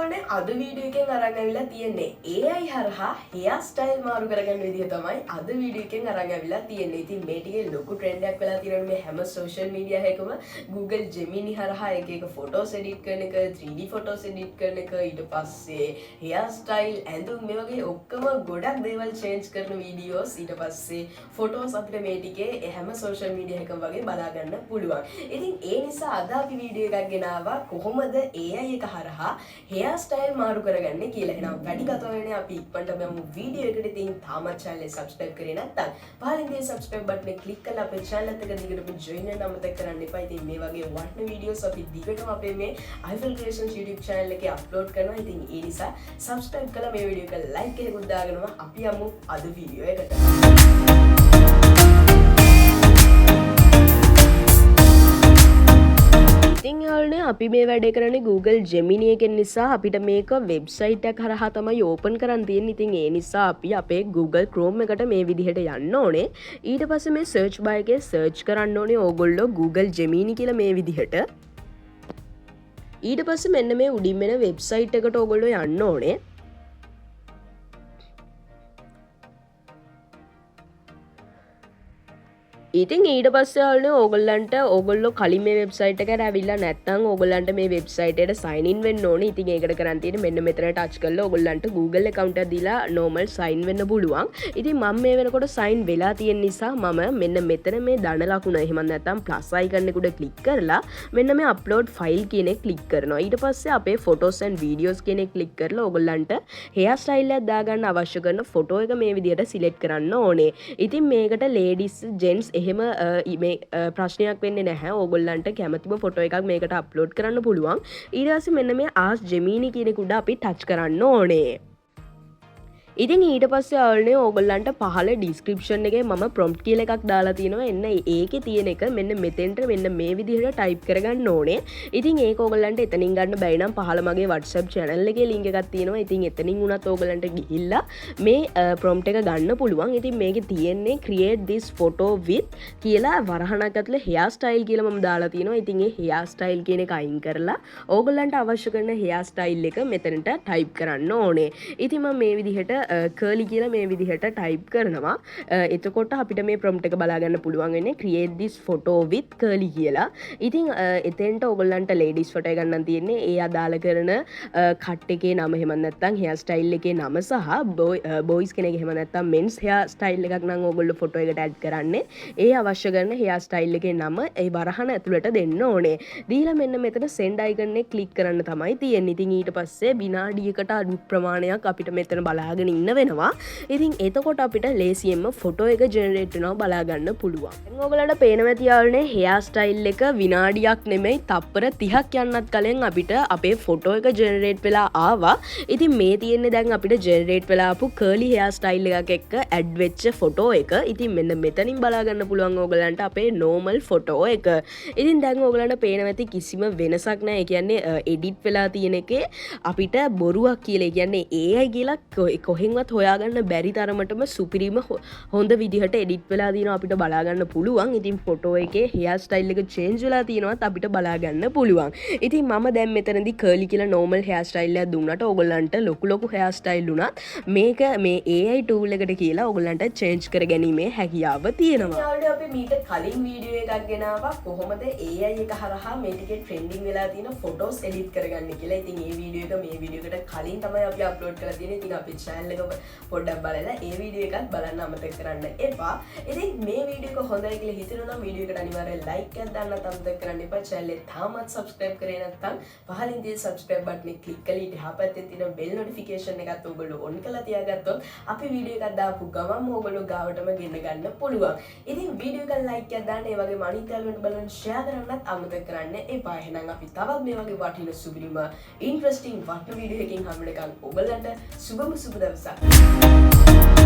යාළුවනේ අද වීඩියෝ එකෙන් අරන් ඇවිල්ලා තියෙන්නේ AI හරහා hair style මාරු කරගන්න විදිහ තමයි අද වීඩියෝ එකෙන් අරන් ඇවිල්ලා තියෙන්නේ. ඉතින් මේ ටිකේ ලොකු ට්‍රෙන්ඩ් එකක් වෙලා තියෙනවා මේ හැම social media එකකම Google Gemini හරහා එක එක photos edit කරන එක, 3D photos edit කරන එක, ඊට පස්සේ hair style, ඇඳුම් මේ වගේ ඔක්කොම ගොඩක් දේවල් change කරන videos, ඊට පස්සේ photos අපිට මේ ටිකේ හැම social media එකකම වගේ බලා ගන්න පුළුවන්. ඉතින් ඒ නිසා අද අපි වීඩියෝ එකක් ගෙනාවා කොහොමද AI එක හරහා hair style මාරු කරගන්නේ කියලා. එහෙනම් වැඩි කතා වෙන්නේ අපි ඉක්මනට යමු වීඩියෝ එකට. ඉතින් තාමත් channel එක subscribe කරේ නැත්නම් පහලින් තියෙන subscribe button එක click කරලා අපේ channel එකට දිගටම join වෙන්න අමතක කරන්න එපා. ඉතින් මේ වගේ වටින videos අපි දිගටම අපේ මේ iFil Creations YouTube channel එකේ upload කරනවා. ඉතින් ඒ නිසා subscribe කරලා මේ වීඩියෝ එක like එකකුත් දාගෙනම අපි යමු අද වීඩියෝ එකට. ඉතින් යාළුවනේ අපි මේ වැඩේ කරන්නේ Google Gemini එකෙන් නිසා අපිට මේක වෙබ්සයිට් එක හරහා තමයි ඕපන් කරන් තියෙන්නේ. ඉතින් ඒ නිසා අපි අපේ Google Chrome එකට මේ විදිහට යන්න ඕනේ. ඊට පස්සේ මේ search bar එකේ search කරන්න ඕනේ ඕගොල්ලෝ Google Gemini කියලා මේ විදිහට. ඊට පස්සේ මෙන්න මේ උඩින් එන වෙබ්සයිට් එකට ඕගොල්ලෝ යන්න ඕනේ. ඉතින් ඊට පස්සේ යාළුවනේ ඕගොල්ලන්ට ඕගොල්ලෝ කලින් මේ වෙබ්සයිට් එකට ඇවිල්ලා නැත්නම් ඕගොල්ලන්ට මේ වෙබ්සයිට් එකට sign in වෙන්න ඕනේ. ඉතින් ඒකට කරන් තියෙන්නේ මෙන්න මෙතන touch කරලා ඕගොල්ලන්ට Google account එක දීලා normal sign වෙන්න පුළුවන්. ඉතින් මම මේ වෙනකොට sign වෙලා තියෙන නිසා මම මෙන්න මෙතන මේ ධන ලකුණ එහෙම නැත්නම් plus icon එක උඩ click කරලා මෙන්න මේ upload file කියන එක click කරනවා. ඊට පස්සේ අපේ photos and videos කියන එක click කරලා ඕගොල්ලන්ට hair style එකක් දාගන්න අවශ්‍ය කරන photo එක මේ විදිහට select කරන්න ඕනේ. ඉතින් මේකට ladies gents එහෙම මේ ප්‍රශ්නයක් වෙන්නේ නැහැ. ඕගොල්ලන්ට කැමතිම ෆොටෝ එකක් මේකට අප්ලෝඩ් කරන්න පුළුවන්. ඊට පස්සේ මෙන්න මේ Ask Gemini කියන එක උඩ අපි ටච් කරන්න ඕනේ. ඉතින් ඊට පස්සේ යාළුවනේ ඕගොල්ලන්ට පහළ ඩිස්ක්‍රිප්ෂන් එකේ මම ප්‍රොම්ප්ට් කියලා එකක් දාලා තියෙනවා. එන්න ඒකේ තියෙන එක මෙන්න මෙතෙන්ට මෙන්න මේ විදිහට ටයිප් කරගන්න ඕනේ. ඉතින් ඒක ඕගොල්ලන්ට එතනින් ගන්න බැරි නම් පහළ මගේ WhatsApp channel එකේ link එකක් තියෙනවා. ඉතින් එතනින් උනත් ඕගොල්ලන්ට ගිහිල්ලා මේ ප්‍රොම්ප්ට් එක ගන්න පුළුවන්. ඉතින් මේකේ තියෙන්නේ create this photo with කියලා වරහණක් ඇතුලේ hair style කියලා මම දාලා තියෙනවා. ඉතින් ඒ hair style කියන එක අයින් කරලා ඕගොල්ලන්ට අවශ්‍ය කරන hair style එක මෙතනට ටයිප් කරන්න ඕනේ. ඉතින් මම මේ විදිහට curly කියලා මේ විදිහට ටයිප් කරනවා. එතකොට අපිට මේ prompt එක බලා ගන්න පුළුවන් වෙන්නේ create this photo with curly කියලා. ඉතින් එතෙන්ට ඕගොල්ලන්ට ladies photo එක ගන්නන් තියෙන්නේ. ඒ අදාළ කරන cut එකේ නම එහෙම නැත්නම් hair style එකේ නම සහ boys කෙනෙක් එහෙම නැත්නම් men's hair style එකක් නම් ඕගොල්ලෝ photo එකට add කරන්නේ. ඒ අවශ්‍ය කරන hair style එකේ නම ඒ වරහන ඇතුළට දෙන්න ඕනේ. දීලා මෙන්න මෙතන send icon එක click කරන්න තමයි තියෙන්නේ. ඉතින් ඊට පස්සේ විනාඩියකට අඩු ප්‍රමාණයක් අපිට මෙතන බලාගෙන ඉන්න වෙනවා. ඉතින් එතකොට අපිට ලේසියෙන්ම ෆොටෝ එක ජෙනරේට් වෙනවා බලා ගන්න පුළුවන්. දැන් ඔයගලන්ට පේනවා ඇති යාළුවනේ hair style එක විනාඩියක් නෙමෙයි තප්පර 30ක් යන්නත් කලින් අපිට අපේ ෆොටෝ එක ජෙනරේට් වෙලා ආවා. ඉතින් මේ තියෙන්නේ දැන් අපිට ජෙනරේට් වෙලා ආපු curly hair style එකක් එක්ක ඇඩ් වෙච්ච ෆොටෝ එක. ඉතින් මෙන්න මෙතනින් බලා ගන්න පුළුවන් ඔයගලන්ට අපේ normal ෆොටෝ එක. ඉතින් දැන් ඔයගලන්ට පේනවා ඇති කිසිම වෙනසක් නැහැ. ඒ කියන්නේ edit වෙලා තියෙන එකේ අපිට බොරුවක් කියලා. ඒ කියන්නේ AI කියලා කොහෙන්වත් හොයාගන්න බැරි තරමටම සුපිරිම හොඳ විදිහට එඩිට් වෙලා තියෙනවා අපිට බලා ගන්න පුළුවන්. ඉතින් ෆොටෝ එකේ hair style එක change වෙලා තියෙනවත් අපිට බලා ගන්න පුළුවන්. ඉතින් මම දැන් මෙතනදී curly කියලා normal hair style එකක් දුන්නාට ඕගොල්ලන්ට ලොකු hair style උනත් මේක මේ AI tool එකට කියලා ඕගොල්ලන්ට change කරගැනීමේ හැකියාව තියෙනවා. යාළුවෝ අපි මීට කලින් වීඩියෝ එකක් ගෙනාවා කොහොමද AI එක හරහා මේ ටිකේ trending වෙලා තියෙන photos edit කරගන්නේ කියලා. ඉතින් මේ වීඩියෝ එක මේ වීඩියෝ එකට කලින් තමයි අපි upload කරලා තියෙන්නේ. ඉතින් අපේ channel එක පොඩ්ඩක් බලලා ඒ වීඩියෝ එකත් බලන්න අමතක කරන්න එපා. ඉතින් මේ වීඩියෝ එක හොඳයි කියලා හිතෙනවා නම් වීඩියෝ එකට අනිවාර්යෙන් like එකක් දාන්නත් අමතක කරන්න එපා. channel එක තාමත් subscribe කරේ නැත්නම් පහලින් තියෙන subscribe button එක click කරලා ඊට එහා පැත්තේ තියෙන bell notification එකත් ඔයගොල්ලෝ on කරලා තියාගත්තොත් අපි වීඩියෝ එකක් දාපු ගමන්ම ඔයගොල්ලෝ ගාවටම ගෙන්න ගන්න පුළුවන්. ඉතින් වීඩියෝ එක like එකක් දාන්න ඒ වගේම අනිත් යාළුවන්ට බලන්න share කරන්නත් අමතක කරන්න එපා. එහෙනම් අපි තවත් මේ වගේ වටින සුබිරිම interesting වටින වීඩියෝ එකකින් හම්බ වෙනකන් ඔයගලන්ට සුබම සුබ දවසක්.